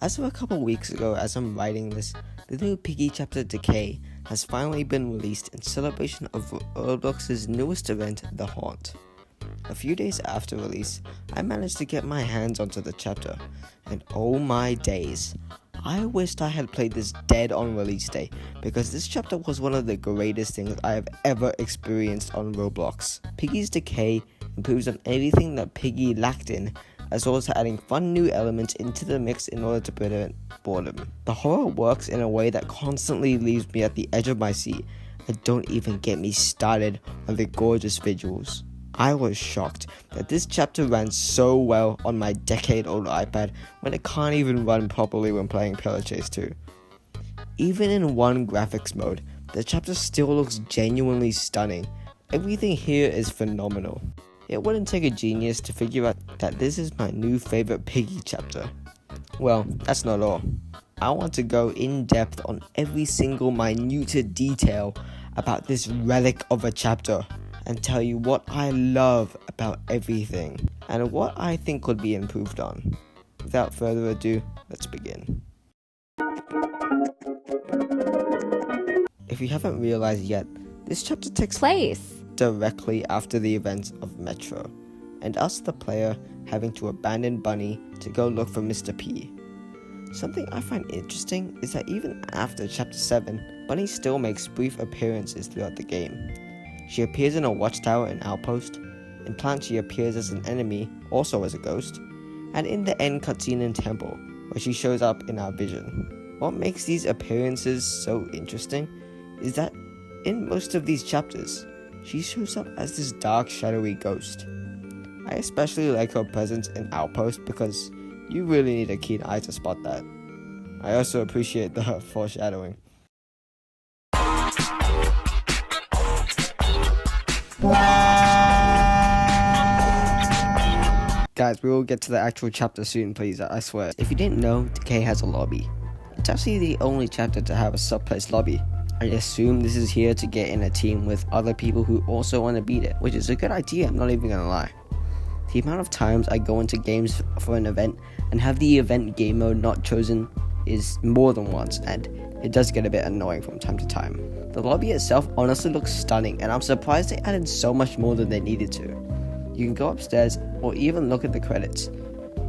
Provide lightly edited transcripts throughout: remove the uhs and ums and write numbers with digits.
As of a couple weeks ago, as I'm writing this, the new Piggy Chapter Decay has finally been released in celebration of Roblox's newest event, The Haunt. A few days after release, I managed to get my hands onto the chapter, and oh my days, I wished I had played this dead on release day, because this chapter was one of the greatest things I have ever experienced on Roblox. Piggy's Decay improves on everything that Piggy lacked in, as well as adding fun new elements into the mix in order to prevent boredom. The horror works in a way that constantly leaves me at the edge of my seat, and don't even get me started on the gorgeous visuals. I was shocked that this chapter ran so well on my decade-old iPad when it can't even run properly when playing Pillar Chase 2. Even in one graphics mode, the chapter still looks genuinely stunning. Everything here is phenomenal. It wouldn't take a genius to figure out that this is my new favorite Piggy chapter. Well, that's not all. I want to go in depth on every single minute detail about this relic of a chapter, and tell you what I love about everything, and what I think could be improved on. Without further ado, let's begin. If you haven't realized yet, this chapter takes place directly after the events of Metro, and us the player having to abandon Bunny to go look for Mr. P. Something I find interesting is that even after chapter 7, Bunny still makes brief appearances throughout the game. She appears in a watchtower and outpost. In Plant she appears as an enemy, also as a ghost, and in the end cutscene in Temple, where she shows up in our vision. What makes these appearances so interesting is that in most of these chapters, she shows up as this dark, shadowy ghost. I especially like her presence in Outpost because you really need a keen eye to spot that. I also appreciate the foreshadowing. Guys, we will get to the actual chapter soon, please, I swear. If you didn't know, Decay has a lobby. It's actually the only chapter to have a sub-place lobby. I assume this is here to get in a team with other people who also want to beat it, which is a good idea, I'm not even gonna lie. The amount of times I go into games for an event and have the event game mode not chosen is more than once, and it does get a bit annoying from time to time. The lobby itself honestly looks stunning, and I'm surprised they added so much more than they needed to. You can go upstairs or even look at the credits,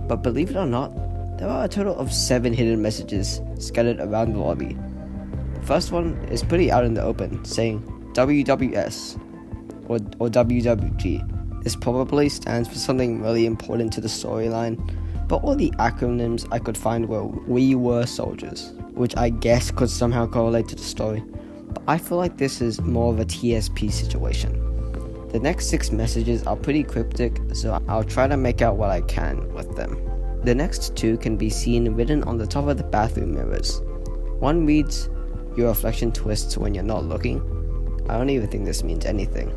but believe it or not, there are a total of 7 hidden messages scattered around the lobby. The first one is pretty out in the open, saying WWS or WWG. This probably stands for something really important to the storyline, but all the acronyms I could find were "We Were Soldiers," which I guess could somehow correlate to the story, but I feel like this is more of a TSP situation. The next 6 messages are pretty cryptic, so I'll try to make out what I can with them. The next 2 can be seen written on the top of the bathroom mirrors. One reads, "Your reflection twists when you're not looking." I don't even think this means anything.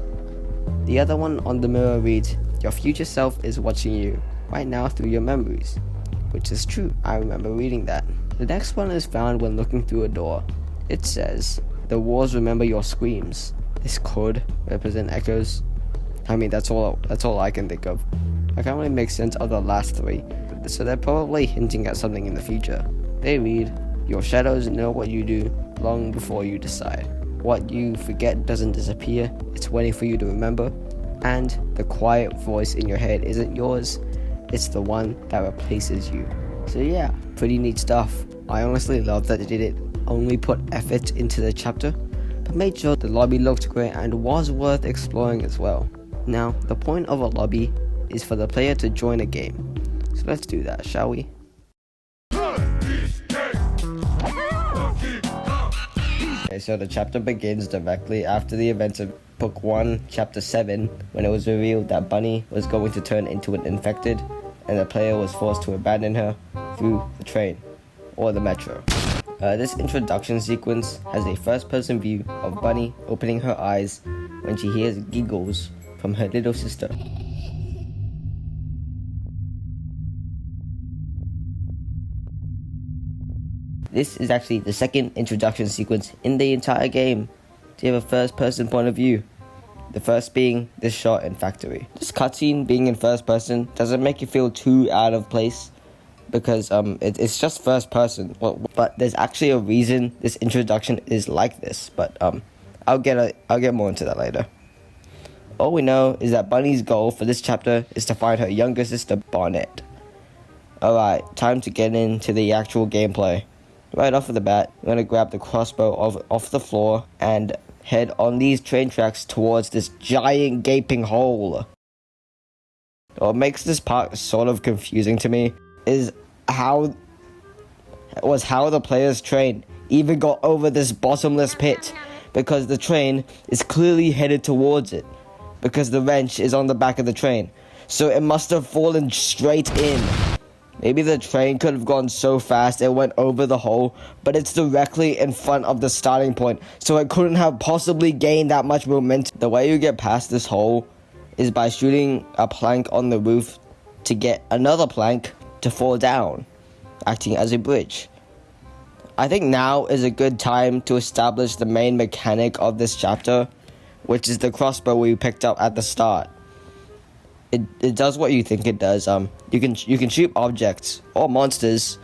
The other one on the mirror reads, "Your future self is watching you right now through your memories," which is true, I remember reading that. The next one is found when looking through a door. It says, "The walls remember your screams." This could represent echoes. I mean, that's all I can think of. I can't really make sense of the last 3, so they're probably hinting at something in the future. They read, "Your shadows know what you do long before you decide. What you forget doesn't disappear, it's waiting for you to remember. And the quiet voice in your head isn't yours, it's the one that replaces you." So yeah, pretty neat stuff. I honestly love that they didn't only put effort into the chapter, but made sure the lobby looked great and was worth exploring as well. Now, the point of a lobby is for the player to join a game. So let's do that, shall we? Okay, so the chapter begins directly after the events of Book 1, Chapter 7, when it was revealed that Bunny was going to turn into an infected, and the player was forced to abandon her through the train, or the metro. This introduction sequence has a first-person view of Bunny opening her eyes when she hears giggles from her little sister. This is actually the second introduction sequence in the entire game to have a first-person point of view. The first being this shot in Factory. This cutscene being in first person doesn't make it feel too out of place, because it's just first person. Well, but there's actually a reason this introduction is like this. But I'll get more into that later. All we know is that Bunny's goal for this chapter is to find her younger sister Barnett. Alright, time to get into the actual gameplay. Right off of the bat, we're gonna grab the crossbow off the floor and head on these train tracks towards this giant gaping hole. What makes this part sort of confusing to me is how the player's train even got over this bottomless pit, because the train is clearly headed towards it, because the wrench is on the back of the train, so it must have fallen straight in. Maybe the train could have gone so fast it went over the hole, but it's directly in front of the starting point, so it couldn't have possibly gained that much momentum. The way you get past this hole is by shooting a plank on the roof to get another plank to fall down, acting as a bridge. I think now is a good time to establish the main mechanic of this chapter, which is the crossbow we picked up at the start. It does what you think it does. You can shoot objects or monsters,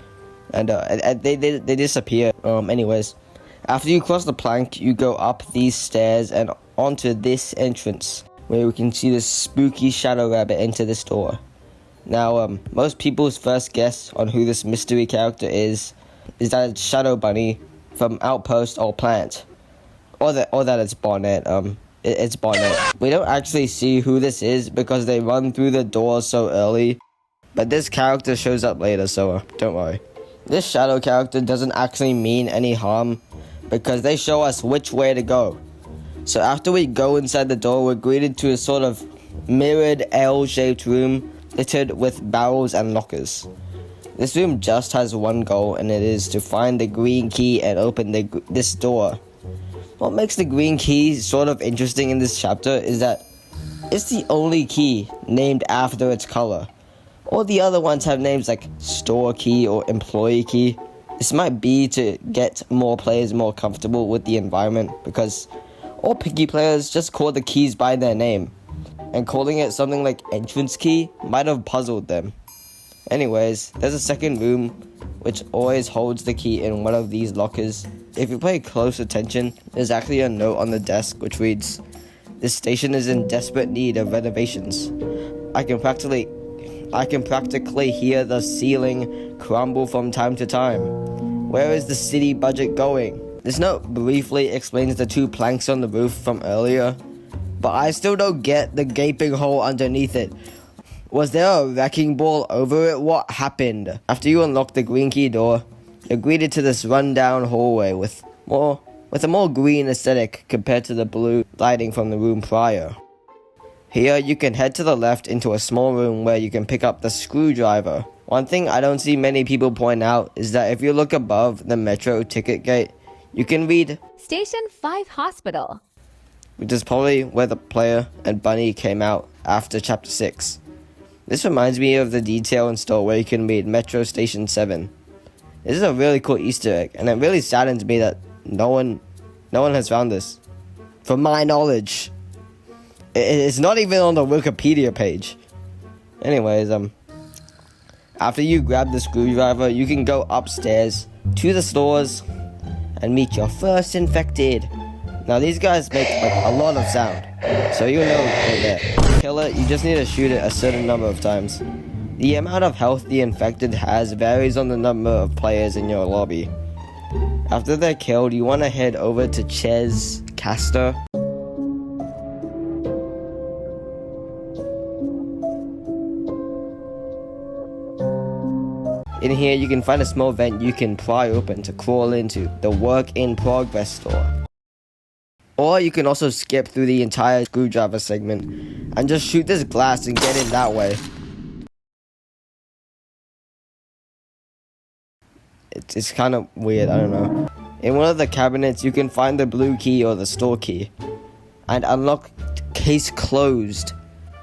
and they disappear. Anyways, after you cross the plank, you go up these stairs and onto this entrance, where we can see this spooky shadow rabbit enter this door. Now, most people's first guess on who this mystery character is that it's Shadow Bunny from Outpost or Plant, or that it's Barnett. It's Barnett. We don't actually see who this is because they run through the door so early, but this character shows up later, so don't worry. This shadow character doesn't actually mean any harm because they show us which way to go. So after we go inside the door, we're greeted to a sort of mirrored L-shaped room littered with barrels and lockers. This room just has one goal, and it is to find the green key and open this door. What makes the green key sort of interesting in this chapter is that it's the only key named after its color. All the other ones have names like store key or employee key. This might be to get more players more comfortable with the environment, because all Piggy players just call the keys by their name, and calling it something like entrance key might have puzzled them. Anyways, there's a second room which always holds the key in one of these lockers. If you pay close attention, there's actually a note on the desk which reads, "This station is in desperate need of renovations. I can practically hear the ceiling crumble from time to time. Where is the city budget going?" This note briefly explains the two planks on the roof from earlier, but I still don't get the gaping hole underneath it. Was there a wrecking ball over it? What happened? After you unlock the green key door, you're greeted to this rundown hallway with a more green aesthetic compared to the blue lighting from the room prior. Here you can head to the left into a small room where you can pick up the screwdriver. One thing I don't see many people point out is that if you look above the metro ticket gate, you can read Station 5 Hospital, which is probably where the player and Bunny came out after chapter 6. This reminds me of the detail in store where you can read Metro Station 7. This is a really cool Easter egg, and it really saddens me that no one has found this. From my knowledge, it's not even on the Wikipedia page. Anyways, after you grab the screwdriver, you can go upstairs to the stores and meet your first infected. Now these guys make a lot of sound, so you know they're there. To kill it, you just need to shoot it a certain number of times. The amount of health the infected has varies on the number of players in your lobby. After they're killed, you want to head over to Ches Caster. In here, you can find a small vent you can pry open to crawl into the Work in Progress store. Or you can also skip through the entire screwdriver segment and just shoot this glass and get in that way. It's kind of weird, I don't know. In one of the cabinets, you can find the blue key or the store key and unlock Case Closed.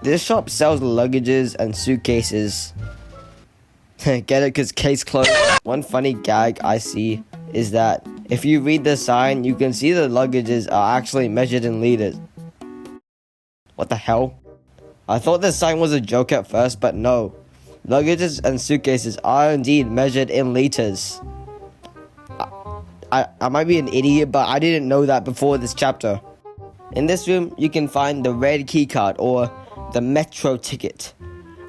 This shop sells luggages and suitcases. Get it? Because case closed. One funny gag I see is that if you read the sign, you can see the luggages are actually measured in liters. What the hell? I thought this sign was a joke at first, but no. Luggages and suitcases are indeed measured in liters. I might be an idiot, but I didn't know that before this chapter. In this room, you can find the red keycard or the metro ticket.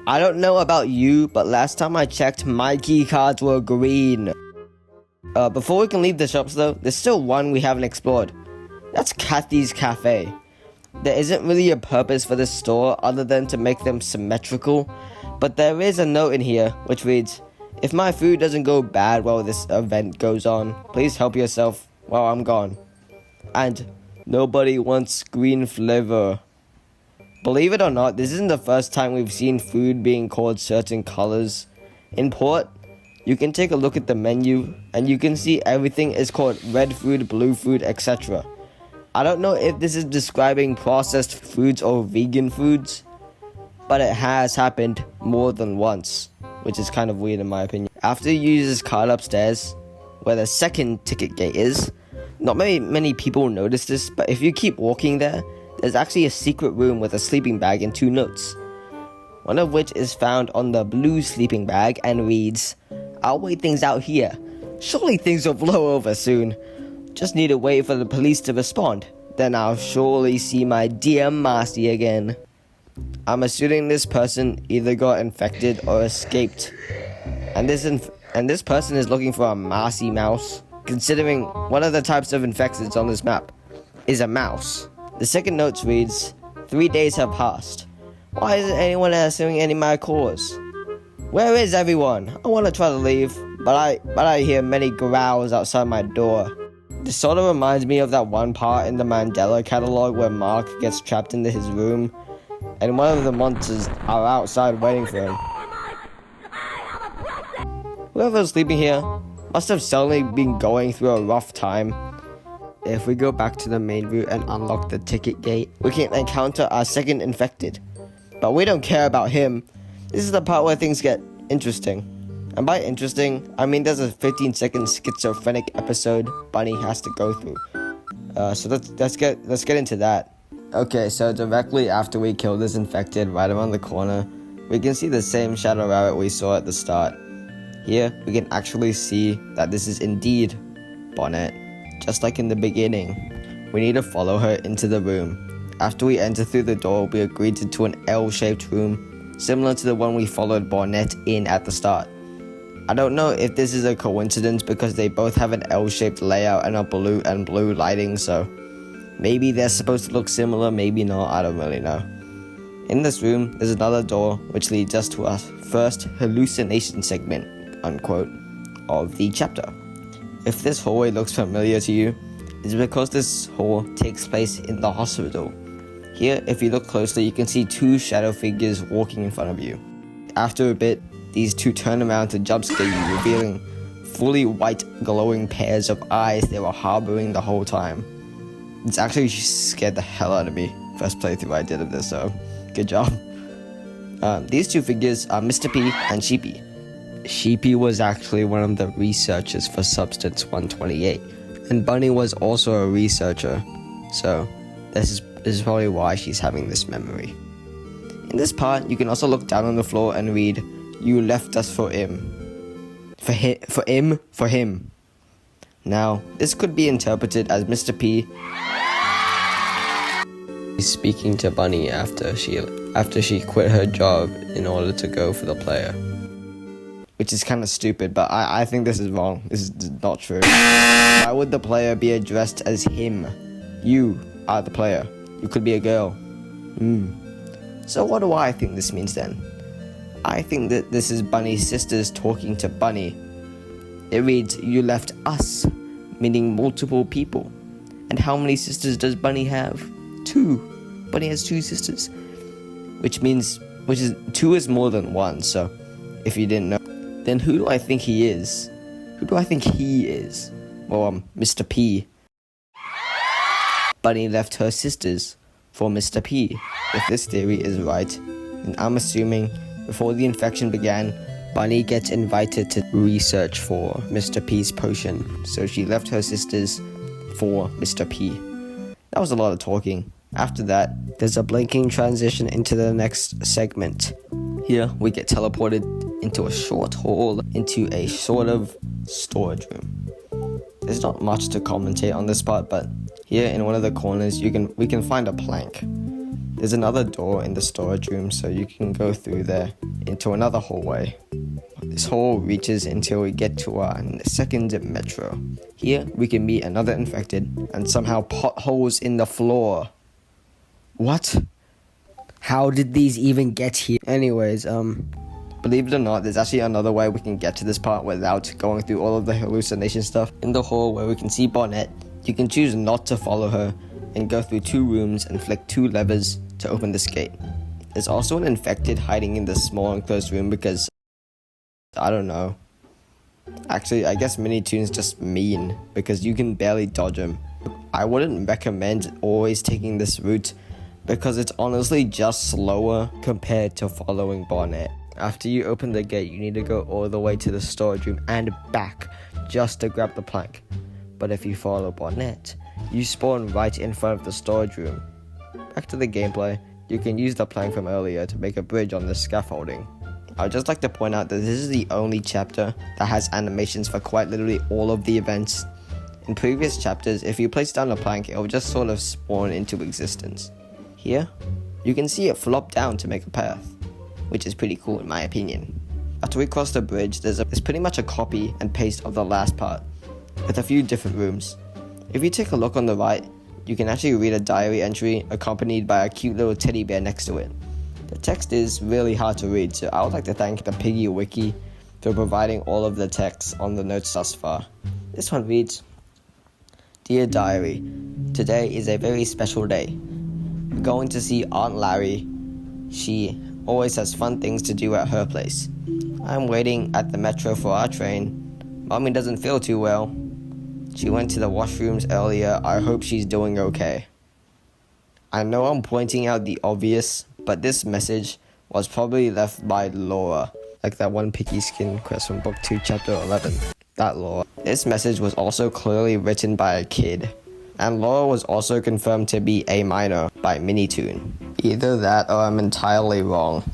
I don't know about you, but last time I checked, my keycards were green. Before we can leave the shops though, there's still one we haven't explored. That's Kathy's Cafe. There isn't really a purpose for this store other than to make them symmetrical, but there is a note in here which reads, "If my food doesn't go bad while this event goes on, please help yourself while I'm gone." And nobody wants green flavor. Believe it or not, this isn't the first time we've seen food being called certain colors. In Port, you can take a look at the menu and you can see everything is called red food, blue food, etc. I don't know if this is describing processed foods or vegan foods, but it has happened more than once, which is kind of weird in my opinion. After you use this card upstairs, where the second ticket gate is, not many people notice this, but if you keep walking there, there's actually a secret room with a sleeping bag and 2 notes. One of which is found on the blue sleeping bag and reads, "I'll wait things out here. Surely things will blow over soon. Just need to wait for the police to respond. Then I'll surely see my dear Marcy again." I'm assuming this person either got infected or escaped. And this person is looking for a Marcy mouse, considering one of the types of infections on this map is a mouse. The second note reads, 3 days have passed. Why isn't anyone answering any of my calls? Where is everyone? I want to try to leave, but I hear many growls outside my door. This sort of reminds me of that one part in the Mandela catalog where Mark gets trapped into his room, and one of the monsters are outside waiting for him. Whoever's sleeping here must have suddenly been going through a rough time. If we go back to the main route and unlock the ticket gate, we can encounter our second infected. But we don't care about him. This is the part where things get interesting. And by interesting, I mean there's a 15-second schizophrenic episode Bunny has to go through. So let's get into that. Okay, so directly after we kill this infected, right around the corner, we can see the same shadow rabbit we saw at the start. Here, we can actually see that this is indeed Bonnet. Just like in the beginning, we need to follow her into the room. After we enter through the door, we are greeted to an L-shaped room, similar to the one we followed Bonnet in at the start. I don't know if this is a coincidence because they both have an L-shaped layout and a blue lighting, so maybe they're supposed to look similar, maybe not, I don't really know. In this room, there's another door which leads us to our first hallucination segment, unquote, of the chapter. If this hallway looks familiar to you, it's because this hall takes place in the hospital. Here, if you look closely, you can see 2 shadow figures walking in front of you. After a bit, these 2 turn around to jump scare you, revealing fully white glowing pairs of eyes they were harboring the whole time. It's actually scared the hell out of me. First playthrough I did of this, so good job. These 2 figures are Mr. P and Sheepy. Sheepy was actually one of the researchers for Substance 128, and Bunny was also a researcher, so this is probably why she's having this memory. In this part, you can also look down on the floor and read, "You left us for him." For him. Now, this could be interpreted as Mr. P is speaking to Bunny after she quit her job in order to go for the player. Which is kind of stupid, but I think this is wrong. This is not true. Why would the player be addressed as him? You are the player. You could be a girl. So what do I think this means then? I think that this is Bunny's sisters talking to Bunny. It reads, "You left us," meaning multiple people. And how many sisters does Bunny have? 2. Bunny has 2 sisters. Which is 2 is more than 1, so if you didn't know. Then who do I think he is? Who do I think he is? Well, Mr. P. Bunny left her sisters for Mr. P. If this theory is right, then I'm assuming before the infection began, Bunny gets invited to research for Mr. P's potion, so she left her sisters for Mr. P. That was a lot of talking. After that, there's a blinking transition into the next segment. Here, we get teleported into a short hall into a sort of storage room. There's not much to commentate on this part, but here in one of the corners we can find a plank. There's another door in the storage room, so you can go through there into another hallway. This hall reaches until we get to our second metro. Here we can meet another infected and somehow potholes in the floor. What? How did these even get here? Anyways, believe it or not, there's actually another way we can get to this part without going through all of the hallucination stuff. In the hall where we can see Bonnet, you can choose not to follow her and go through 2 rooms and flick 2 levers to open this gate. There's also an infected hiding in this small enclosed room because, I don't know. Actually, I guess Mini-Toon's just mean because you can barely dodge him. I wouldn't recommend always taking this route because it's honestly just slower compared to following Bonnet. After you open the gate, you need to go all the way to the storage room and back just to grab the plank. But if you follow Bonnet, you spawn right in front of the storage room. Back to the gameplay, you can use the plank from earlier to make a bridge on the scaffolding. I'd just like to point out that this is the only chapter that has animations for quite literally all of the events. In previous chapters, if you place down a plank, it will just sort of spawn into existence. Here, you can see it flop down to make a path, which is pretty cool in my opinion. After we cross the bridge, there's pretty much a copy and paste of the last part, with a few different rooms. If you take a look on the right, you can actually read a diary entry accompanied by a cute little teddy bear next to it. The text is really hard to read, so I would like to thank the Piggy Wiki for providing all of the text on the notes thus far. This one reads, "Dear Diary, today is a very special day. We're going to see Aunt Larry. She always has fun things to do at her place. I'm waiting at the metro for our train. Mommy doesn't feel too well. She went to the washrooms earlier. I hope she's doing okay." I know I'm pointing out the obvious, but this message was probably left by Laura, like that one Piggy skin quest from book 2 chapter 11. That Laura. This message was also clearly written by a kid, and Laura was also confirmed to be a minor by Mini-Toon. Either that or I'm entirely wrong.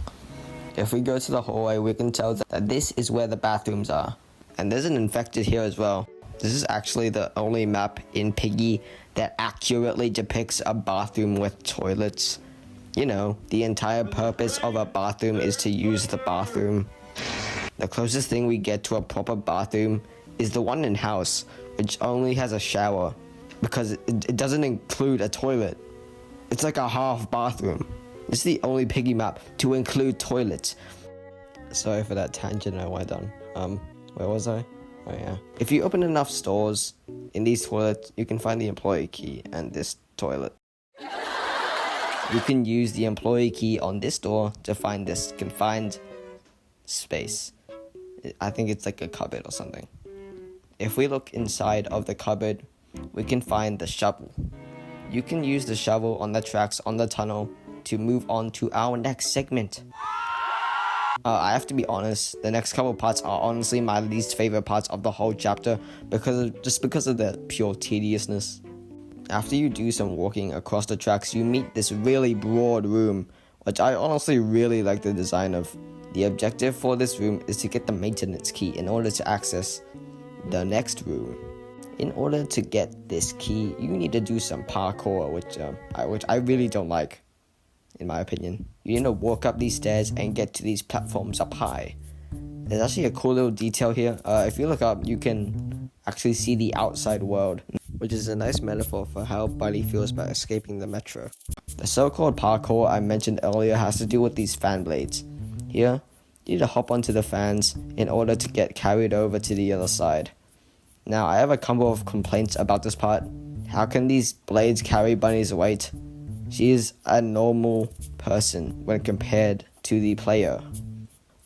If we go to the hallway, we can tell that this is where the bathrooms are, and there's an infected here as well. This is actually the only map in Piggy that accurately depicts a bathroom with toilets. You know, the entire purpose of a bathroom is to use the bathroom. The closest thing we get to a proper bathroom is the one in house, which only has a shower, because it doesn't include a toilet. It's like a half bathroom. It's the only Piggy map to include toilets. Sorry for that tangent I went on. Where was I? Oh yeah. If you open enough stores in these toilets, you can find the employee key and this toilet. You can use the employee key on this door to find this confined space. I think it's like a cupboard or something. If we look inside of the cupboard, we can find the shovel. You can use the shovel on the tracks on the tunnel to move on to our next segment. I have to be honest, the next couple parts are honestly my least favorite parts of the whole chapter because of the pure tediousness. After you do some walking across the tracks, you meet this really broad room, which I honestly really like the design of. The objective for this room is to get the maintenance key in order to access the next room. In order to get this key, you need to do some parkour, which I really don't like, in my opinion. You need to walk up these stairs and get to these platforms up high. There's actually a cool little detail here. If you look up, you can actually see the outside world, which is a nice metaphor for how Buddy feels about escaping the metro. The so-called parkour I mentioned earlier has to do with these fan blades. Here, you need to hop onto the fans in order to get carried over to the other side. Now, I have a couple of complaints about this part. How can these blades carry Bunny's weight? She is a normal person when compared to the player.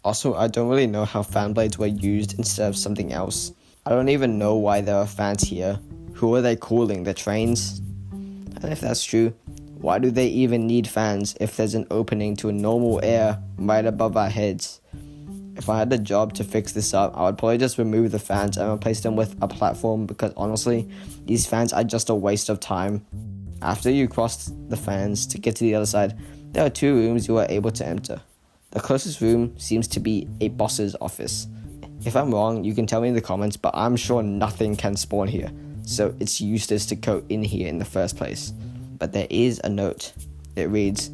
Also, I don't really know how fan blades were used instead of something else. I don't even know why there are fans here. Who are they cooling, the trains? And if that's true, why do they even need fans if there's an opening to normal air right above our heads? If I had the job to fix this up, I would probably just remove the fans and replace them with a platform because honestly, these fans are just a waste of time. After you cross the fans to get to the other side, there are 2 rooms you are able to enter. The closest room seems to be a boss's office. If I'm wrong, you can tell me in the comments, but I'm sure nothing can spawn here, so it's useless to go in here in the first place. But there is a note. It reads,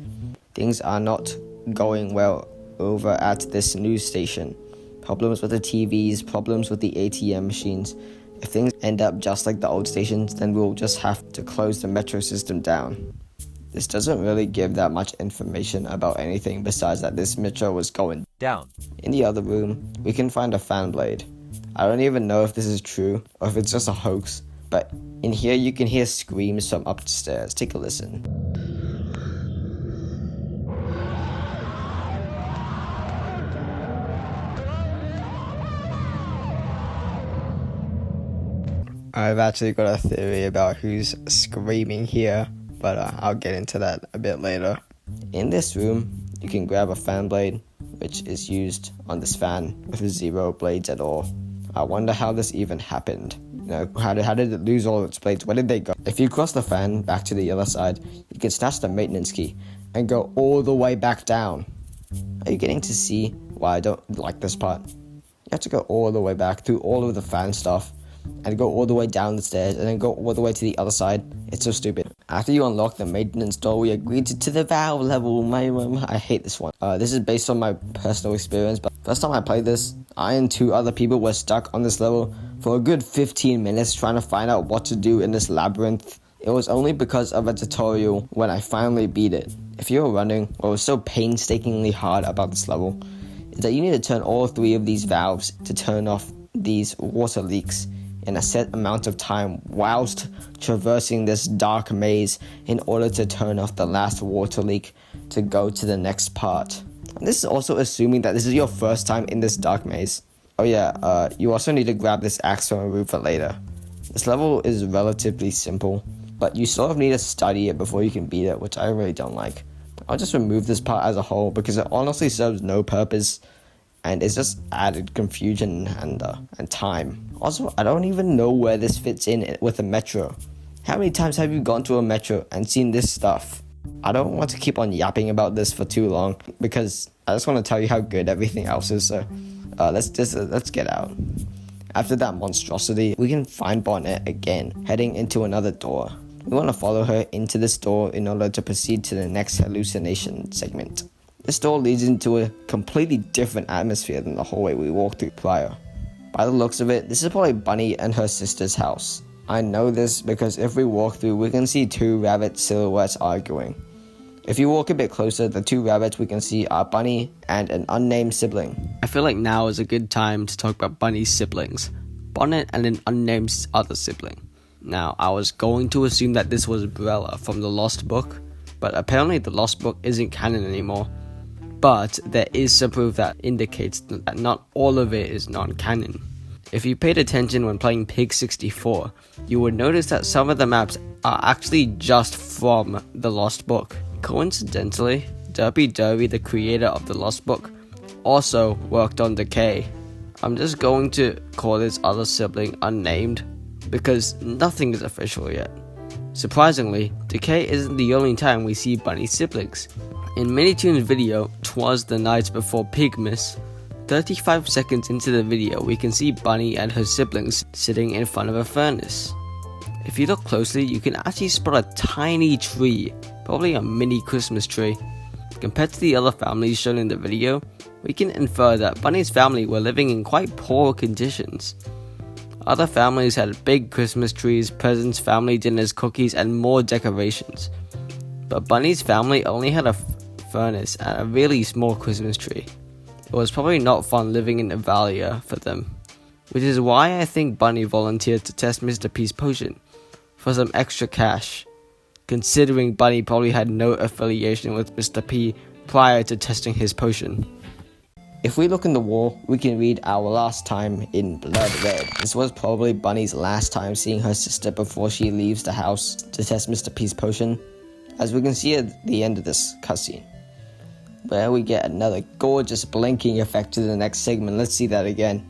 "Things are not going well over at this news station. Problems with the TVs, problems with the ATM machines. If things end up just like the old stations, then we'll just have to close the metro system down." This doesn't really give that much information about anything besides that this metro was going down. In the other room, we can find a fan blade. I don't even know if this is true or if it's just a hoax, but in here you can hear screams from upstairs. Take a listen. I've actually got a theory about who's screaming here, but I'll get into that a bit later. In this room, you can grab a fan blade, which is used on this fan with 0 blades at all. I wonder how this even happened. How did it lose all its blades? Where did they go? If you cross the fan back to the other side, you can snatch the maintenance key and go all the way back down. Are you getting to see why I don't like this part? You have to go all the way back through all of the fan stuff and go all the way down the stairs and then go all the way to the other side. It's so stupid. After you unlock the maintenance door, we agreed to the valve level. I hate this one. This is based on my personal experience, but first time I played this, I and 2 other people were stuck on this level for a good 15 minutes trying to find out what to do in this labyrinth. It was only because of a tutorial when I finally beat it. If you were wondering what was so painstakingly hard about this level, is that you need to turn all 3 of these valves to turn off these water leaks in a set amount of time whilst traversing this dark maze in order to turn off the last water leak to go to the next part. And this is also assuming that this is your first time in this dark maze. Oh yeah, you also need to grab this axe from a roof for later. This level is relatively simple, but you sort of need to study it before you can beat it, which I really don't like. I'll just remove this part as a whole because it honestly serves no purpose and it's just added confusion and time. Also, I don't even know where this fits in with a metro. How many times have you gone to a metro and seen this stuff? I don't want to keep on yapping about this for too long because I just want to tell you how good everything else is, so let's get out. After that monstrosity, we can find Bonnet again, heading into another door. We want to follow her into this door in order to proceed to the next hallucination segment. This door leads into a completely different atmosphere than the hallway we walked through prior. By the looks of it, this is probably Bunny and her sister's house. I know this because if we walk through, we can see 2 rabbit silhouettes arguing. If you walk a bit closer, the 2 rabbits we can see are Bunny and an unnamed sibling. I feel like now is a good time to talk about Bunny's siblings, Bonnet and an unnamed other sibling. Now, I was going to assume that this was Brella from the Lost Book, but apparently the Lost Book isn't canon anymore. But there is some proof that indicates that not all of it is non-canon. If you paid attention when playing Pig 64, you would notice that some of the maps are actually just from the Lost Book. Coincidentally, Derby Derby, the creator of the Lost Book, also worked on Decay. I'm just going to call this other sibling unnamed because nothing is official yet. Surprisingly, Decay isn't the only time we see Bunny's siblings. In Minitoon's video, "'Twas the Night Before Pigmas," 35 seconds into the video, we can see Bunny and her siblings sitting in front of a furnace. If you look closely, you can actually spot a tiny tree, probably a mini Christmas tree. Compared to the other families shown in the video, we can infer that Bunny's family were living in quite poor conditions. Other families had big Christmas trees, presents, family dinners, cookies, and more decorations. But Bunny's family only had a furnace and a really small Christmas tree. It was probably not fun living in Avalia for them, which is why I think Bunny volunteered to test Mr. P's potion for some extra cash, considering Bunny probably had no affiliation with Mr. P prior to testing his potion. If we look in the wall, we can read "Our last time in blood red." This was probably Bunny's last time seeing her sister before she leaves the house to test Mr. P's potion, as we can see at the end of this cutscene, where we get another gorgeous blinking effect to the next segment. Let's see that again.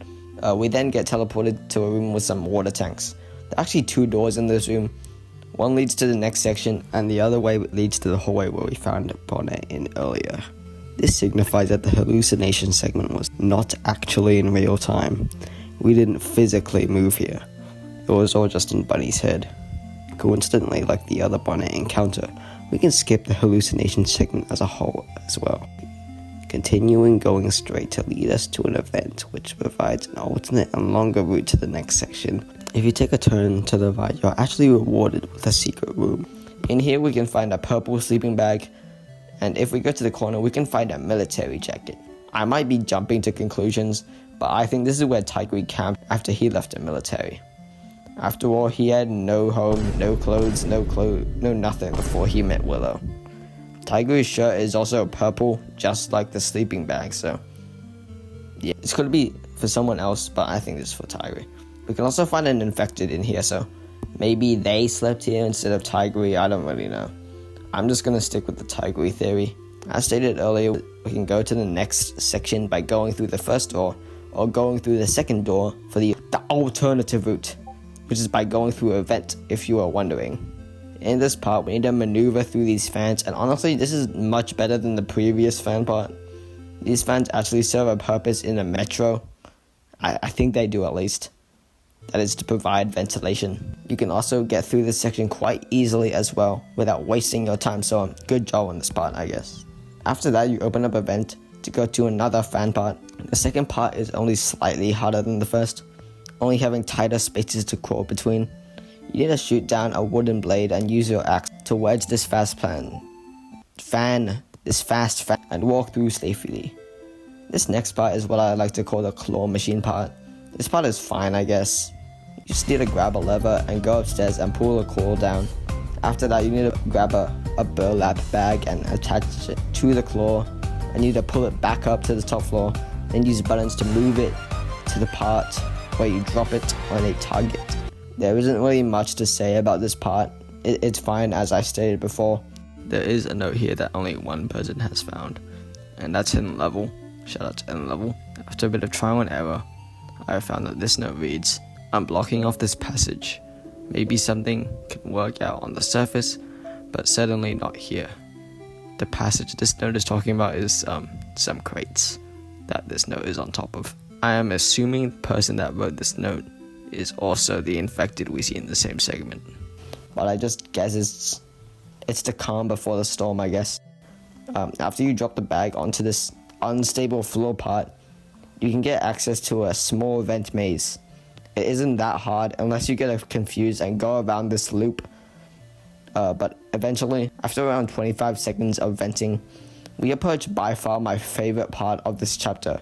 We then get teleported to a room with some water tanks. There are actually 2 doors in this room. One leads to the next section, and the other way leads to the hallway where we found Bonnet in earlier. This signifies that the hallucination segment was not actually in real time. We didn't physically move here. It was all just in Bunny's head. Coincidentally, like the other Bonnet encounter, we can skip the hallucination segment as a whole as well, continuing going straight to lead us to an event which provides an alternate and longer route to the next section. If you take a turn to the right, you're actually rewarded with a secret room. In here we can find a purple sleeping bag, and if we go to the corner we can find a military jacket. I might be jumping to conclusions, but I think this is where Tigre camped after he left the military. After all, he had no home, no clothes, no nothing before he met Willow. Tigre's shirt is also purple, just like the sleeping bag, so yeah, this could be for someone else, but I think this is for Tigre. We can also find an infected in here, so maybe they slept here instead of Tigre, I don't really know. I'm just gonna stick with the Tigre theory. As stated earlier, we can go to the next section by going through the first door, or going through the second door for the alternative route, which is by going through a vent, if you are wondering. In this part, we need to maneuver through these fans, and honestly, this is much better than the previous fan part. These fans actually serve a purpose in a metro. I think they do at least. That is to provide ventilation. You can also get through this section quite easily as well, without wasting your time, so good job on this part, I guess. After that, you open up a vent to go to another fan part. The second part is only slightly harder than the first, only having tighter spaces to crawl between. You need to shoot down a wooden blade and use your axe to wedge this fast fan, and walk through safely. This next part is what I like to call the claw machine part. This part is fine, I guess. You just need to grab a lever and go upstairs and pull a claw down. After that, you need to grab a burlap bag and attach it to the claw, and you need to pull it back up to the top floor, then use buttons to move it to the part where you drop it on a target. There isn't really much to say about this part. It's fine, as I stated before. There is a note here that only one person has found, and that's Hidden Level. Shout out to Hidden Level. After a bit of trial and error, I found that this note reads, "I'm blocking off this passage. Maybe something can work out on the surface, but certainly not here." The passage this note is talking about is some crates that this note is on top of. I am assuming the person that wrote this note is also the infected we see in the same segment. But I just guess it's the calm before the storm, I guess. After you drop the bag onto this unstable floor part, you can get access to a small vent maze. It isn't that hard unless you get confused and go around this loop. But eventually, after around 25 seconds of venting, we approach by far my favorite part of this chapter.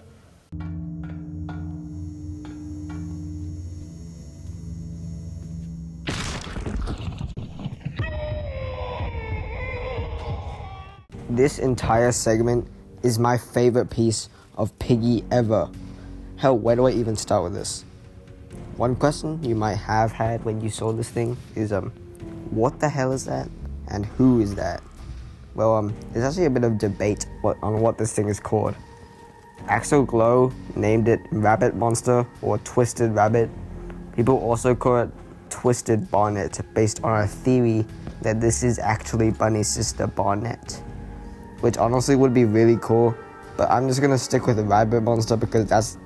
This entire segment is my favorite piece of Piggy ever. Hell, where do I even start with this? One question you might have had when you saw this thing is, what the hell is that? And who is that? Well, there's actually a bit of debate on what this thing is called. Axel Glow named it Rabbit Monster or Twisted Rabbit. People also call it Twisted Bonnet, based on a theory that this is actually Bunny's sister Bonnet, which honestly would be really cool, but I'm just gonna stick with the Rabbit Monster because that's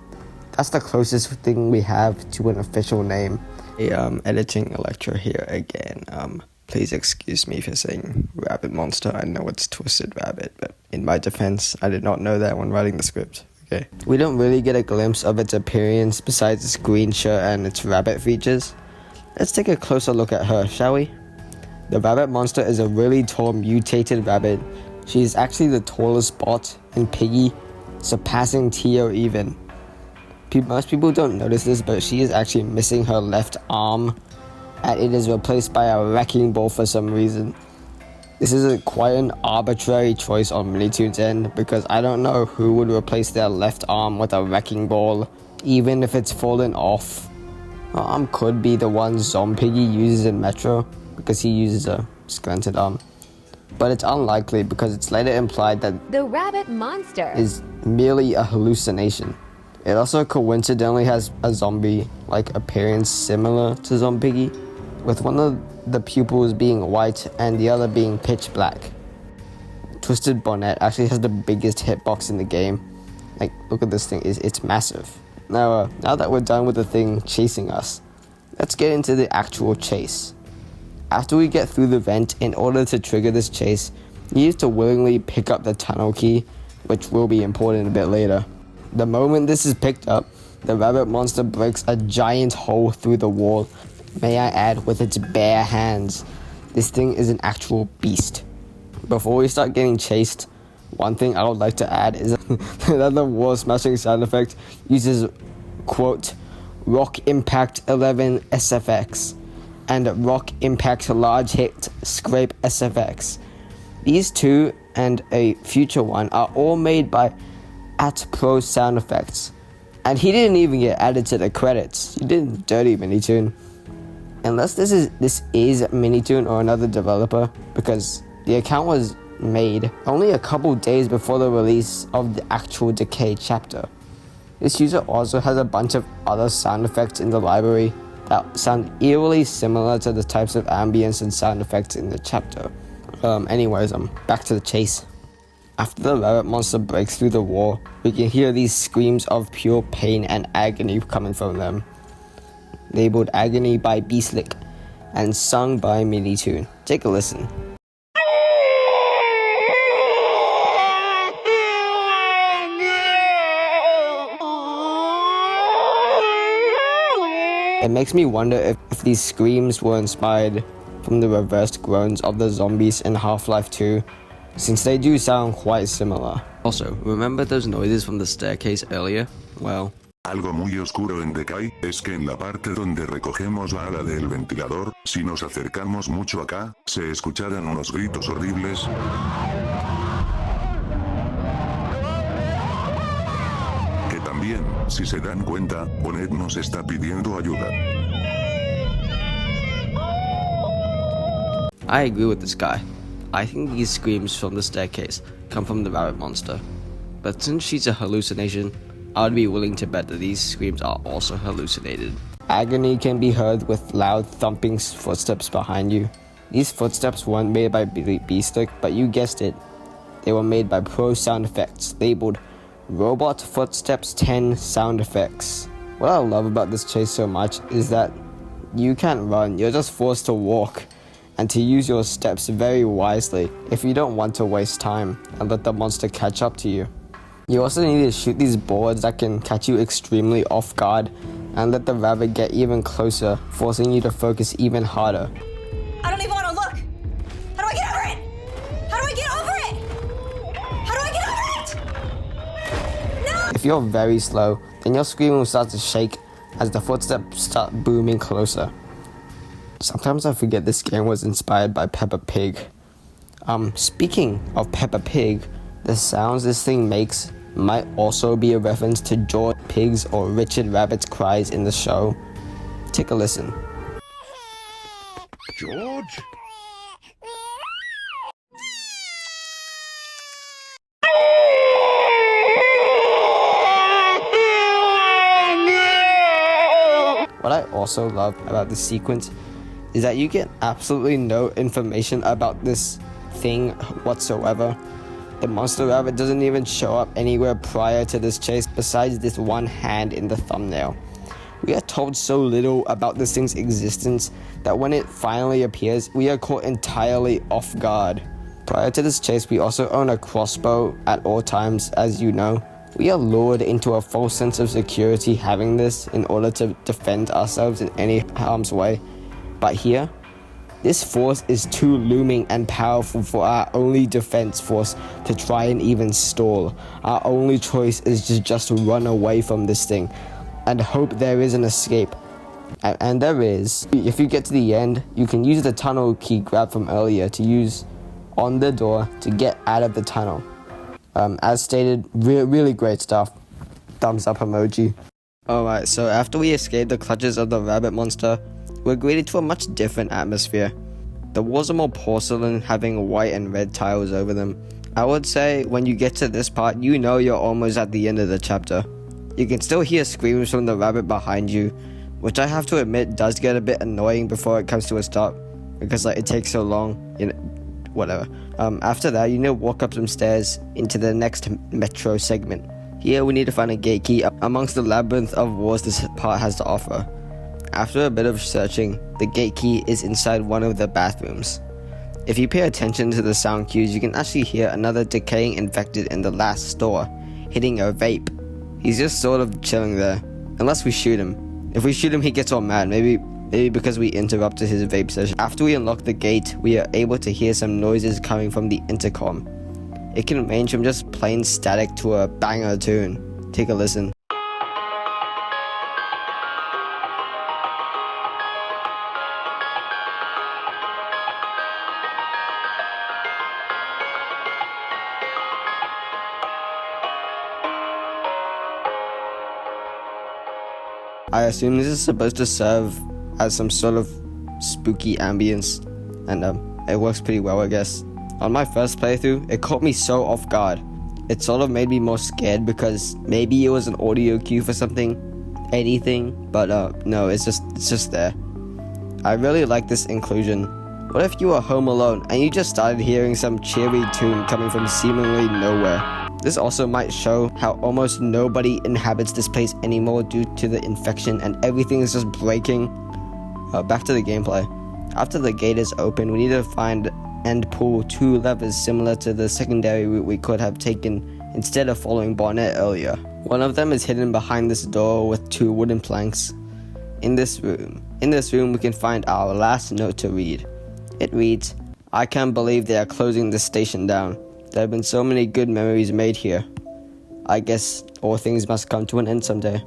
the closest thing we have to an official name. Editing Electro here again. Please excuse me for saying Rabbit Monster. I know it's Twisted Rabbit, but in my defense, I did not know that when writing the script. Okay. We don't really get a glimpse of its appearance besides its green shirt and its rabbit features. Let's take a closer look at her, shall we? The Rabbit Monster is a really tall mutated rabbit. She is actually the tallest bot in Piggy, surpassing Tio even. Most people don't notice this, but she is actually missing her left arm, and it is replaced by a wrecking ball for some reason. This is quite an arbitrary choice on Minitoon's end, because I don't know who would replace their left arm with a wrecking ball, even if it's fallen off. Her arm could be the one Zompiggy uses in Metro, because he uses a skeleton arm. But it's unlikely because it's later implied that The Rabbit Monster is merely a hallucination. It also coincidentally has a zombie-like appearance similar to Zompiggy, with one of the pupils being white and the other being pitch black. Twisted Bonnet actually has the biggest hitbox in the game. Like, look at this thing, it's massive. Now that we're done with the thing chasing us, let's get into the actual chase. After we get through the vent, in order to trigger this chase, you need to willingly pick up the tunnel key, which will be important a bit later. The moment this is picked up, the rabbit monster breaks a giant hole through the wall, may I add, with its bare hands. This thing is an actual beast. Before we start getting chased, one thing I would like to add is that the wall smashing sound effect uses, quote, Rock Impact 11 SFX and Rock Impact Large Hit Scrape SFX. These two and a future one are all made by @Pro Sound Effects. And he didn't even get added to the credits. You did dirty, Minitoon. Unless this is Minitoon or another developer, because the account was made only a couple days before the release of the actual Decay chapter. This user also has a bunch of other sound effects in the library that sound eerily similar to the types of ambience and sound effects in the chapter. Anyways, back to the chase. After the rabbit monster breaks through the wall, we can hear these screams of pure pain and agony coming from them. Labeled Agony by Beastlick and sung by Minitoon. Take a listen. It makes me wonder if these screams were inspired from the reversed groans of the zombies in Half-Life 2, since they do sound quite similar. Also, remember those noises from the staircase earlier? Well, algo muy oscuro en Decay es que en la parte donde recogemos la ala del ventilador, si nos acercamos mucho acá, se escucharán unos gritos horribles. Que también, si se dan cuenta, Bonnet nos está pidiendo ayuda. I agree with this guy. I think these screams from the staircase come from the rabbit monster. But since she's a hallucination, I would be willing to bet that these screams are also hallucinated. Agony can be heard with loud thumping footsteps behind you. These footsteps weren't made by Beastlick, but you guessed it. They were made by Pro Sound Effects, labeled Robot Footsteps 10 Sound Effects. What I love about this chase so much is that you can't run, you're just forced to walk, and to use your steps very wisely if you don't want to waste time and let the monster catch up to you. You also need to shoot these boards that can catch you extremely off guard and let the rabbit get even closer, forcing you to focus even harder. I don't even want to look! How do I get over it? How do I get over it? How do I get over it? No! If you're very slow, then your screen will start to shake as the footsteps start booming closer. Sometimes I forget this game was inspired by Peppa Pig. Speaking of Peppa Pig, the sounds this thing makes might also be a reference to George Pig's or Richard Rabbit's cries in the show. Take a listen. George? What I also love about this sequence is that you get absolutely no information about this thing whatsoever. The monster rabbit doesn't even show up anywhere prior to this chase besides this one hand in the thumbnail. We are told so little about this thing's existence that when it finally appears, we are caught entirely off guard. Prior to this chase, we also own a crossbow at all times, as you know. We are lured into a false sense of security having this in order to defend ourselves in any harm's way. But here, this force is too looming and powerful for our only defense force to try and even stall. Our only choice is to just run away from this thing and hope there is an escape. And there is. If you get to the end, you can use the tunnel key grab from earlier to use on the door to get out of the tunnel. As stated, really great stuff. Thumbs up emoji. Alright, so after we escape the clutches of the rabbit monster, we're greeted to a much different atmosphere. The walls are more porcelain, having white and red tiles over them. I would say when you get to this part, you know you're almost at the end of the chapter. You can still hear screams from the rabbit behind you, which I have to admit does get a bit annoying before it comes to a stop, because it takes so long. whatever. After that, you need to walk up some stairs into the next metro segment. Here we need to find a gate key amongst the labyrinth of walls this part has to offer. After a bit of searching, the gate key is inside one of the bathrooms. If you pay attention to the sound cues, you can actually hear another decaying infected in the last store, hitting a vape. He's just sort of chilling there, unless we shoot him. If we shoot him, he gets all mad, maybe because we interrupted his vape session. After we unlock the gate, we are able to hear some noises coming from the intercom. It can range from just plain static to a banger tune. Take a listen. I assume this is supposed to serve as some sort of spooky ambience, and it works pretty well, I guess. On my first playthrough, it caught me so off guard. It sort of made me more scared because maybe it was an audio cue for something, anything, but no, it's just there. I really like this inclusion. What if you were home alone and you just started hearing some cheery tune coming from seemingly nowhere? This also might show how almost nobody inhabits this place anymore due to the infection and everything is just breaking. Back to the gameplay. After the gate is open, we need to find and pull 2 levers similar to the secondary route we could have taken instead of following Barnett earlier. One of them is hidden behind this door with 2 wooden planks. In this room we can find our last note to read. It reads, "I can't believe they are closing this station down. There have been so many good memories made here. I guess all things must come to an end someday."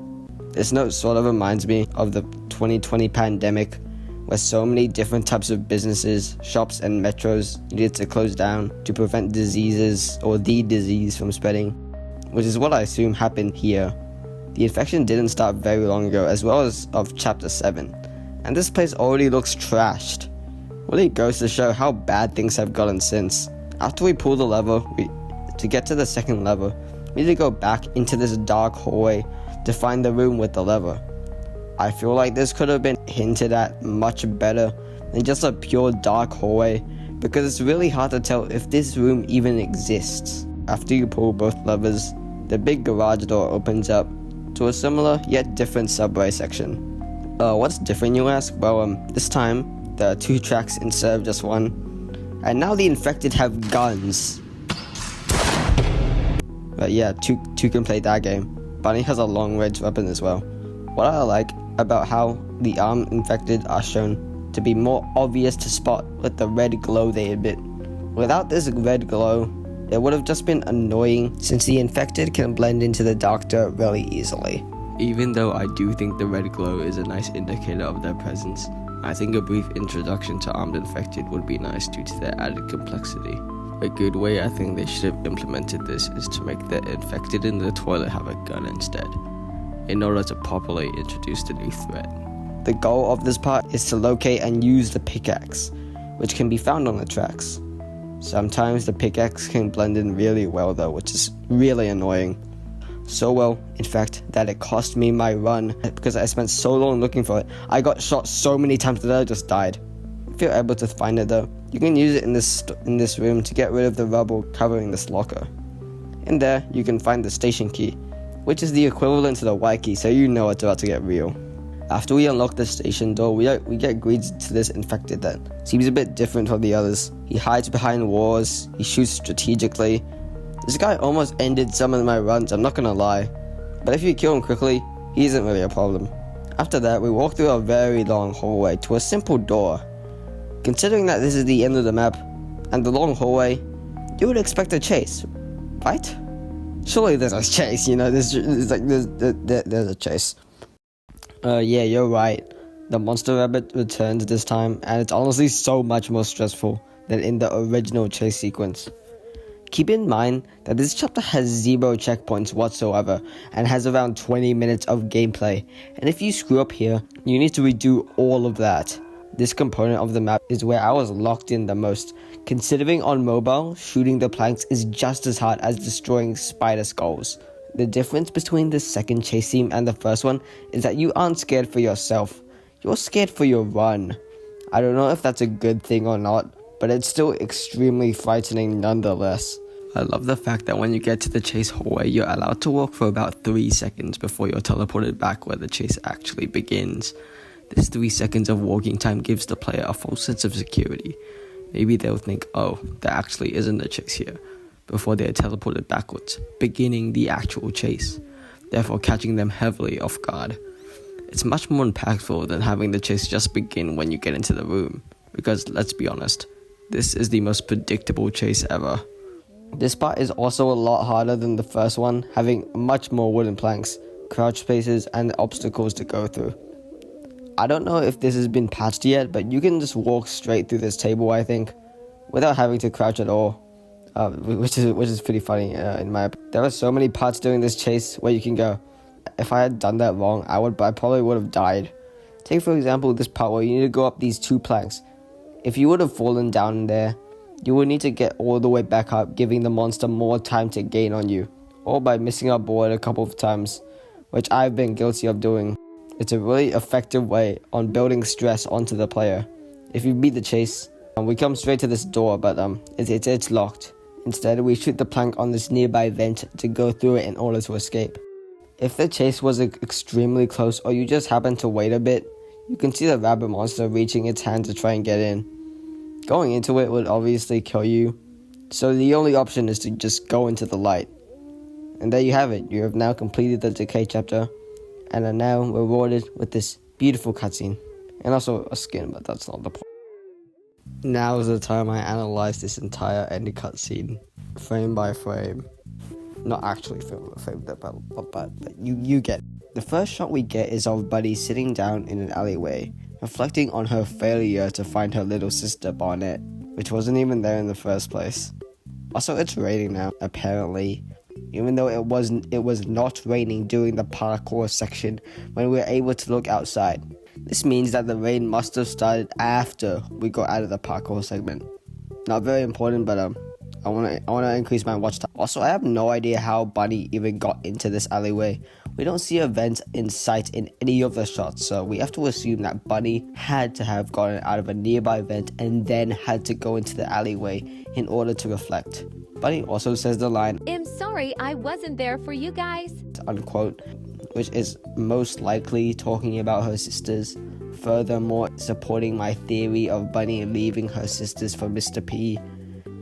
This note sort of reminds me of the 2020 pandemic, where so many different types of businesses, shops, and metros needed to close down to prevent diseases or the disease from spreading, which is what I assume happened here. The infection didn't start very long ago, as well as of Chapter 7, and this place already looks trashed. Really goes to show how bad things have gotten since. After we pull the lever, to get to the second lever, we need to go back into this dark hallway to find the room with the lever. I feel like this could have been hinted at much better than just a pure dark hallway, because it's really hard to tell if this room even exists. After you pull both levers, the big garage door opens up to a similar yet different subway section. What's different, you ask? Well, this time there are 2 tracks instead of just 1. And now the infected have guns. But yeah, two can play that game. Bunny has a long-range weapon as well. What I like about how the armed infected are shown to be more obvious to spot with the red glow they emit. Without this red glow, it would have just been annoying since the infected can blend into the dark dirt really easily. Even though I do think the red glow is a nice indicator of their presence, I think a brief introduction to armed infected would be nice due to their added complexity. A good way I think they should have implemented this is to make the infected in the toilet have a gun instead, in order to properly introduce the new threat. The goal of this part is to locate and use the pickaxe, which can be found on the tracks. Sometimes the pickaxe can blend in really well though, which is really annoying. So well, in fact, that it cost me my run because I spent so long looking for it. I got shot so many times that I just died. If you're able to find it though, you can use it in this room to get rid of the rubble covering this locker. In there, you can find the station key, which is the equivalent to the Y key, so you know it's about to get real. After we unlock the station door, we get greeted to this infected that seems a bit different from the others. He hides behind walls, he shoots strategically. This guy almost ended some of my runs, I'm not gonna lie. But if you kill him quickly, he isn't really a problem. After that, we walk through a very long hallway to a simple door. Considering that this is the end of the map, and the long hallway, you would expect a chase, right? Surely there's a chase, you know, there's a chase. Yeah, you're right. The monster rabbit returns this time, and it's honestly so much more stressful than in the original chase sequence. Keep in mind that this chapter has 0 checkpoints whatsoever and has around 20 minutes of gameplay, and if you screw up here, you need to redo all of that. This component of the map is where I was locked in the most, considering on mobile, shooting the planks is just as hard as destroying spider skulls. The difference between the second chase scene and the first one is that you aren't scared for yourself, you're scared for your run. I don't know if that's a good thing or not, but it's still extremely frightening nonetheless. I love the fact that when you get to the chase hallway, you're allowed to walk for about 3 seconds before you're teleported back where the chase actually begins. This 3 seconds of walking time gives the player a false sense of security. Maybe they'll think, oh, there actually isn't a chase here, before they're teleported backwards, beginning the actual chase, therefore catching them heavily off guard. It's much more impactful than having the chase just begin when you get into the room, because let's be honest, this is the most predictable chase ever. This part is also a lot harder than the first one, having much more wooden planks, crouch spaces, and obstacles to go through. I don't know if this has been patched yet, but you can just walk straight through this table, I think, without having to crouch at all, which is pretty funny in my opinion. There are so many parts during this chase where you can go. If I had done that wrong, I probably would have died. Take for example this part where you need to go up these 2 planks. If you would have fallen down there, you would need to get all the way back up, giving the monster more time to gain on you, or by missing our board a couple of times, which I've been guilty of doing. It's a really effective way on building stress onto the player. If you beat the chase, we come straight to this door, but it's locked. Instead, we shoot the plank on this nearby vent to go through it in order to escape. If the chase was extremely close, or you just happen to wait a bit, you can see the rabbit monster reaching its hand to try and get in. Going into it would obviously kill you, so the only option is to just go into the light. And there you have it, you have now completed the Decay chapter, and are now rewarded with this beautiful cutscene, and also a skin, but that's not the point. Now is the time I analyze this entire end cutscene, frame by frame. Not actually frame by frame, but you get it. The first shot we get is of Buddy sitting down in an alleyway, reflecting on her failure to find her little sister Barnett, which wasn't even there in the first place. Also, it's raining now, apparently, even though it was not raining during the parkour section when we were able to look outside. This means that the rain must have started after we got out of the parkour segment. Not very important, but I wanna increase my watch time. Also, I have no idea how Bunny even got into this alleyway. We don't see a vent in sight in any of the shots, so we have to assume that Bunny had to have gotten out of a nearby vent and then had to go into the alleyway in order to reflect. Bunny also says the line, I'm sorry I wasn't there for you guys. unquote, which is most likely talking about her sisters, furthermore supporting my theory of Bunny leaving her sisters for Mr. P.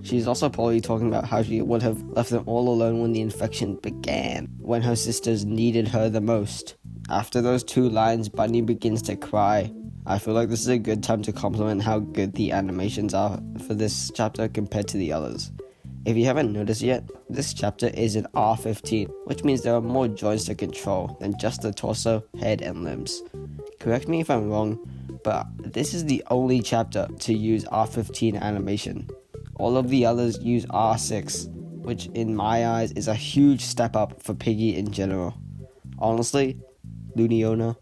She's also probably talking about how she would have left them all alone when the infection began, when her sisters needed her the most. After those 2 lines, Bunny begins to cry. I feel like this is a good time to compliment how good the animations are for this chapter compared to the others. If you haven't noticed yet, this chapter is in R15, which means there are more joints to control than just the torso, head, and limbs. Correct me if I'm wrong, but this is the only chapter to use R15 animation. All of the others use R6, which in my eyes is a huge step up for Piggy in general. Honestly, Luniona,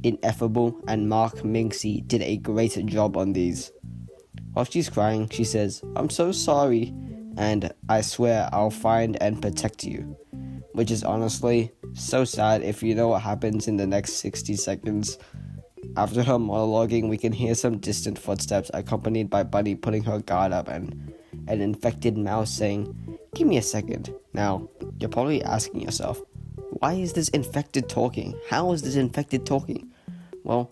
Ineffable, and Mark Minxie did a great job on these. While she's crying, she says, "I'm so sorry, and I swear I'll find and protect you," which is honestly so sad if you know what happens in the next 60 seconds. After her monologuing, we can hear some distant footsteps accompanied by Bunny putting her guard up and an infected mouse saying, "Give me a second." Now, you're probably asking yourself, why is this infected talking? How is this infected talking? Well,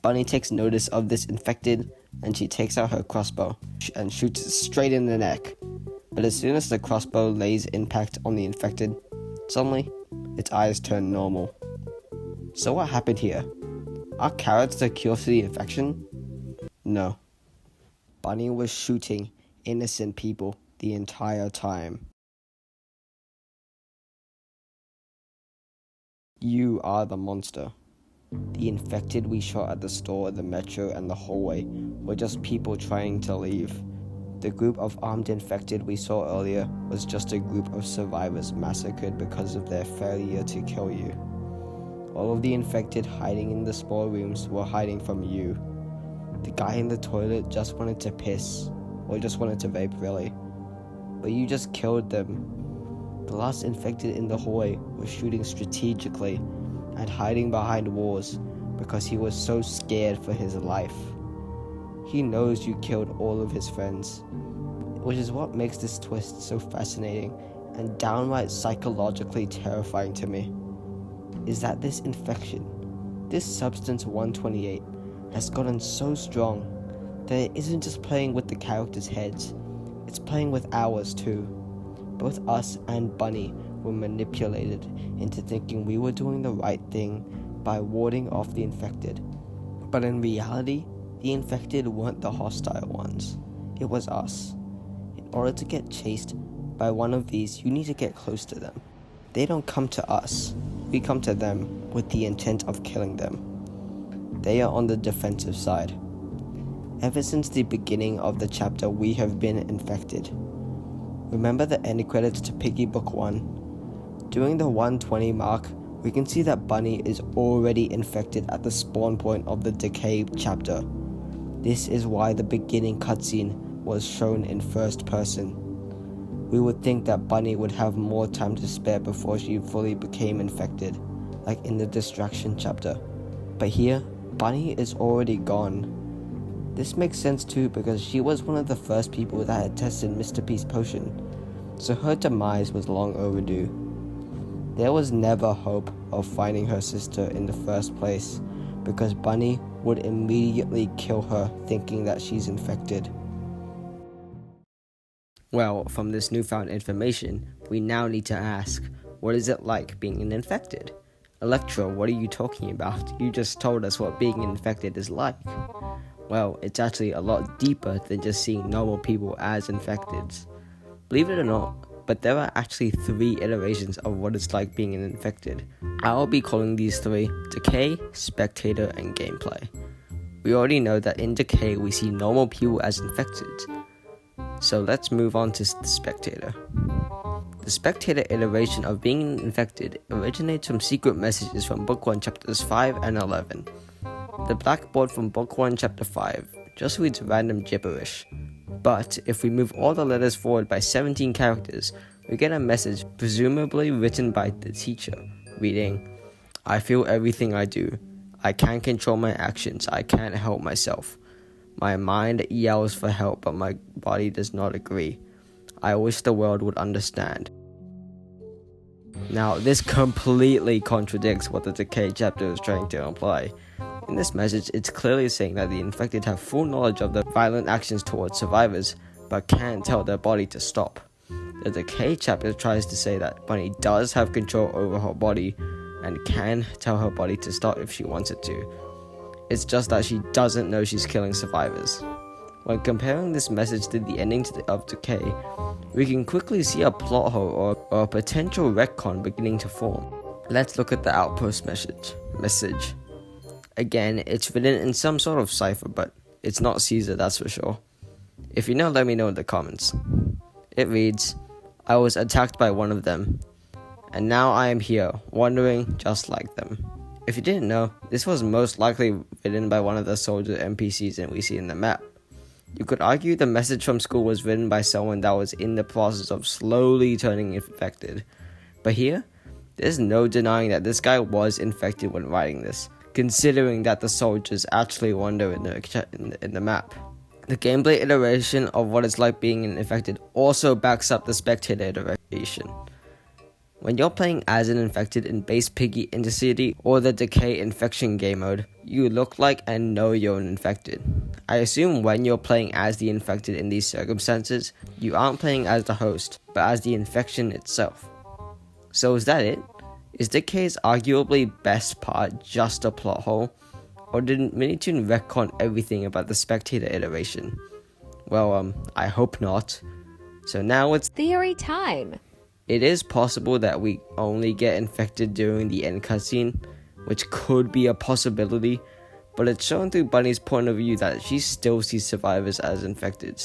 Bunny takes notice of this infected and she takes out her crossbow and shoots it straight in the neck. But as soon as the crossbow lays impact on the infected, suddenly, its eyes turn normal. So what happened here? Are carrots the cure for the infection? No. Bunny was shooting innocent people the entire time. You are the monster. The infected we shot at the store, the metro, and the hallway were just people trying to leave. The group of armed infected we saw earlier was just a group of survivors massacred because of their failure to kill you. All of the infected hiding in the spore rooms were hiding from you. The guy in the toilet just wanted to piss, or just wanted to vape really. But you just killed them. The last infected in the hallway was shooting strategically and hiding behind walls because he was so scared for his life. He knows you killed all of his friends, which is what makes this twist so fascinating and downright psychologically terrifying to me, is that this infection, this substance 128, has gotten so strong that it isn't just playing with the characters' heads, it's playing with ours too. Both us and Bunny were manipulated into thinking we were doing the right thing by warding off the infected. But in reality, the infected weren't the hostile ones. It was us. In order to get chased by one of these, you need to get close to them. They don't come to us. We come to them with the intent of killing them. They are on the defensive side. Ever since the beginning of the chapter, we have been infected. Remember the end credits to Piggy Book 1? During the 120 mark, we can see that Bunny is already infected at the spawn point of the Decay chapter. This is why the beginning cutscene was shown in first person. We would think that Bunny would have more time to spare before she fully became infected, like in the Distraction chapter. But here, Bunny is already gone. This makes sense too because she was one of the first people that had tested Mr. P's potion, so her demise was long overdue. There was never hope of finding her sister in the first place because Bunny would immediately kill her thinking that she's infected. Well, from this newfound information, we now need to ask, what is it like being an infected? Electro, what are you talking about? You just told us what being infected is like. Well, it's actually a lot deeper than just seeing normal people as infecteds. Believe it or not, but there are actually 3 iterations of what it's like being an infected. I'll be calling these 3 Decay, Spectator, and Gameplay. We already know that in Decay we see normal people as infected. So let's move on to the Spectator. The Spectator iteration of being infected originates from secret messages from Book 1 chapters 5 and 11. The blackboard from Book 1 chapter 5 just reads random gibberish, but if we move all the letters forward by 17 characters, we get a message presumably written by the teacher, reading, "I feel everything I do. I can't control my actions. I can't help myself. My mind yells for help, but my body does not agree. I wish the world would understand." Now, this completely contradicts what the Decay chapter is trying to imply. In this message, it's clearly saying that the infected have full knowledge of the violent actions towards survivors, but can't tell their body to stop. The Decay chapter tries to say that Bunny does have control over her body, and can tell her body to stop if she wants it to. It's just that she doesn't know she's killing survivors. When comparing this message to the ending of Decay, we can quickly see a plot hole or a potential retcon beginning to form. Let's look at the outpost message. Again, it's written in some sort of cipher, but it's not Caesar, that's for sure. If you know, let me know in the comments. It reads, "I was attacked by one of them, and now I am here, wandering just like them." If you didn't know, this was most likely written by one of the soldier NPCs that we see in the map. You could argue the message from school was written by someone that was in the process of slowly turning infected. But here, there's no denying that this guy was infected when writing this, considering that the soldiers actually wander in the map. The gameplay iteration of what it's like being infected also backs up the Spectator iteration. When you're playing as an infected in base Piggy Intercity or the Decay Infection game mode, you look like and know you're an infected. I assume when you're playing as the infected in these circumstances, you aren't playing as the host, but as the infection itself. So is that it? Is Decay's arguably best part just a plot hole? Or did Minitoon retcon everything about the Spectator iteration? Well, I hope not. So now it's Theory time. It is possible that we only get infected during the end cutscene, which could be a possibility, but it's shown through Bunny's point of view that she still sees survivors as infected.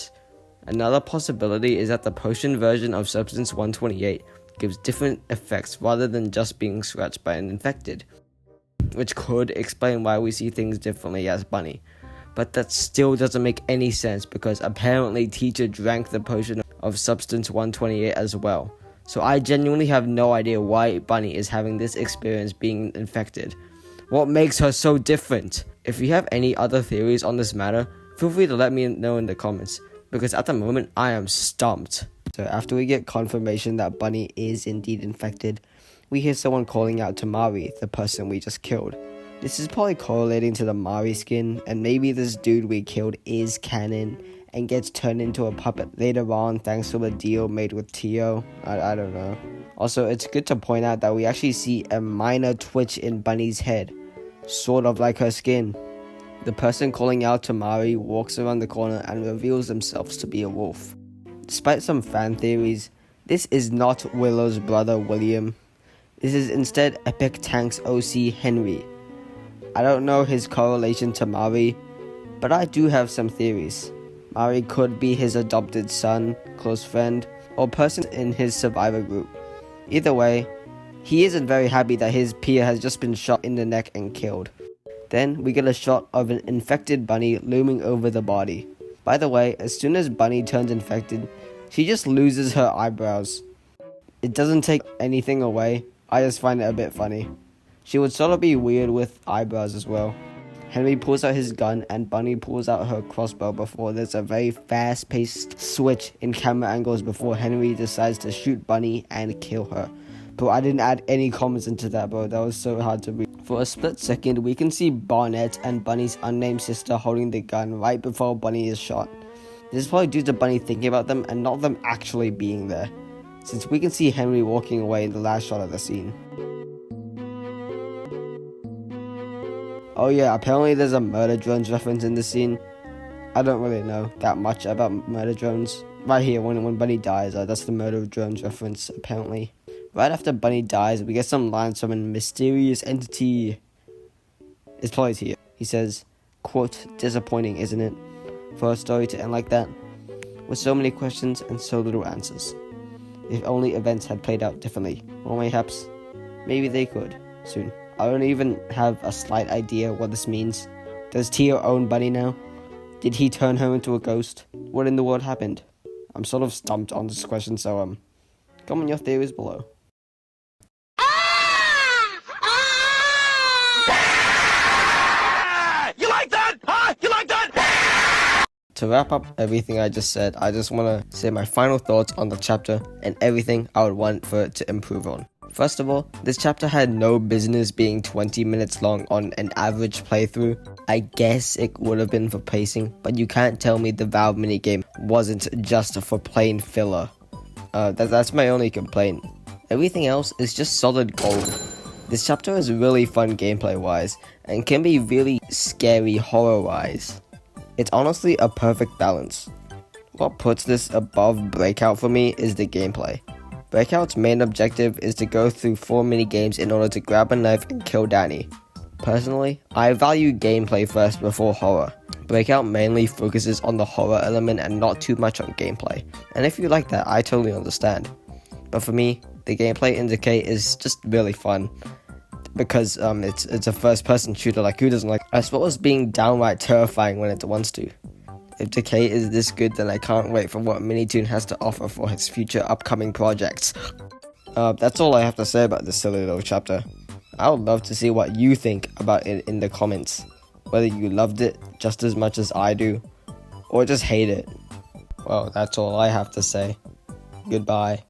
Another possibility is that the potion version of Substance 128 gives different effects rather than just being scratched by an infected, which could explain why we see things differently as Bunny. But that still doesn't make any sense because apparently teacher drank the potion of Substance 128 as well. So I genuinely have no idea why Bunny is having this experience being infected. What makes her so different? If you have any other theories on this matter, Feel free to let me know in the comments, because at the moment I am stumped. So after we get confirmation that Bunny is indeed infected, we hear someone calling out to Mari, the person we just killed. This is probably correlating to the Mari skin, and maybe this dude we killed is canon and gets turned into a puppet later on thanks to a deal made with Tio. I don't know. Also, it's good to point out that we actually see a minor twitch in Bunny's head, sort of like her skin. The person calling out to Mari walks around the corner and reveals themselves to be a wolf. Despite some fan theories, this is not Willow's brother William. This is instead Epic Tank's OC Henry. I don't know his correlation to Mari, but I do have some theories. Mari could be his adopted son, close friend, or person in his survivor group. Either way, he isn't very happy that his peer has just been shot in the neck and killed. Then we get a shot of an infected Bunny looming over the body. By the way, as soon as Bunny turns infected, she just loses her eyebrows. It doesn't take anything away, I just find it a bit funny. She would sort of be weird with eyebrows as well. Henry pulls out his gun and Bunny pulls out her crossbow before there's a very fast-paced switch in camera angles before Henry decides to shoot Bunny and kill her. Bro, I didn't add any comments into that, bro. That was so hard to read. For a split second, we can see Barnett and Bunny's unnamed sister holding the gun right before Bunny is shot. This is probably due to Bunny thinking about them and not them actually being there, since we can see Henry walking away in the last shot of the scene. Oh yeah, apparently there's a murder drones reference in this scene. I don't really know that much about murder drones. Right here, when Bunny dies, that's the murder drones reference, apparently. Right after Bunny dies, we get some lines from a mysterious entity. It's probably here. He says, quote, "Disappointing, isn't it? For a story to end like that? With so many questions and so little answers. If only events had played out differently. Or mayhaps, maybe they could, soon." I don't even have a slight idea what this means. Does Tio own Bunny now? Did he turn her into a ghost? What in the world happened? I'm sort of stumped on this question, so comment your theories below. You like that? Huh? You like that? To wrap up everything I just said, I just want to say my final thoughts on the chapter and everything I would want for it to improve on. First of all, this chapter had no business being 20 minutes long on an average playthrough. I guess it would have been for pacing, but you can't tell me the Valve minigame wasn't just for plain filler. That's my only complaint. Everything else is just solid gold. This chapter is really fun gameplay wise, and can be really scary horror wise. It's honestly a perfect balance. What puts this above Breakout for me is the gameplay. Breakout's main objective is to go through 4 minigames in order to grab a knife and kill Danny. Personally, I value gameplay first before horror. Breakout mainly focuses on the horror element and not too much on gameplay. And if you like that, I totally understand. But for me, the gameplay in Decay is just really fun. Because it's a first person shooter, like who doesn't like, as well as being downright terrifying when it wants to. If Decay is this good, then I can't wait for what Minitoon has to offer for his future upcoming projects. That's all I have to say about this silly little chapter. I would love to see what you think about it in the comments. Whether you loved it just as much as I do, or just hate it. Well, that's all I have to say. Goodbye.